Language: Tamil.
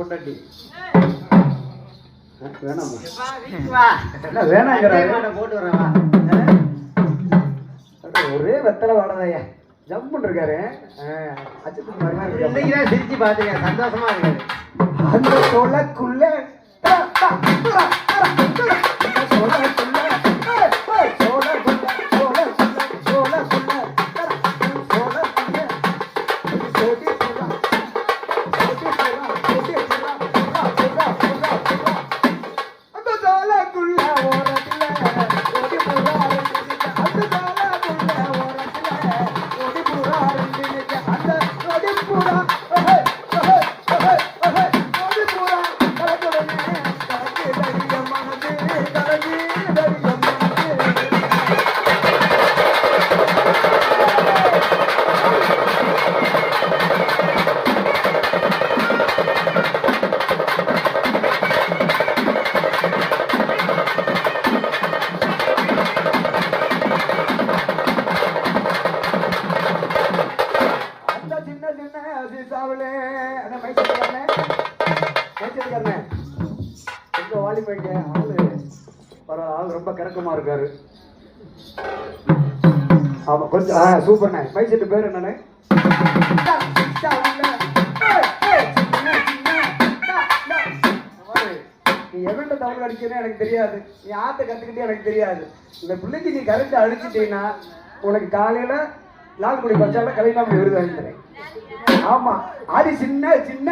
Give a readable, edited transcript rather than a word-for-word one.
பொண்டாட்டி வேணாமா வேணாங்கிறாரு போட்டு வரேன் ஒரே வெத்தலை வாடதையா ஜம்முன்னு இருக்காரு இன்னைக்குதான் சிரிச்சு பாத்துக்க சந்தோஷமா இருக்காரு அந்த சொலக்குள்ள ஆள் ரொம்ப கணக்கமா இருக்காரு. ஆமா கொஞ்சம் சூப்பர்ண்ணே. மைசெட்டு பேர் என்னண்ணே? நீ எவன்ட தவறு அடிச்சேன்னு எனக்கு தெரியாது, நீ ஆத்த கத்துக்கிட்டே எனக்கு தெரியாது. இந்த பிள்ளைக்கு நீ கரெக்டா அடிச்சுட்டீங்கன்னா உனக்கு காலையில லால்குடி பச்சால கலைஞாமி விருது வாங்கிக்கிறேன். ஆமா ஆதி சின்ன சின்ன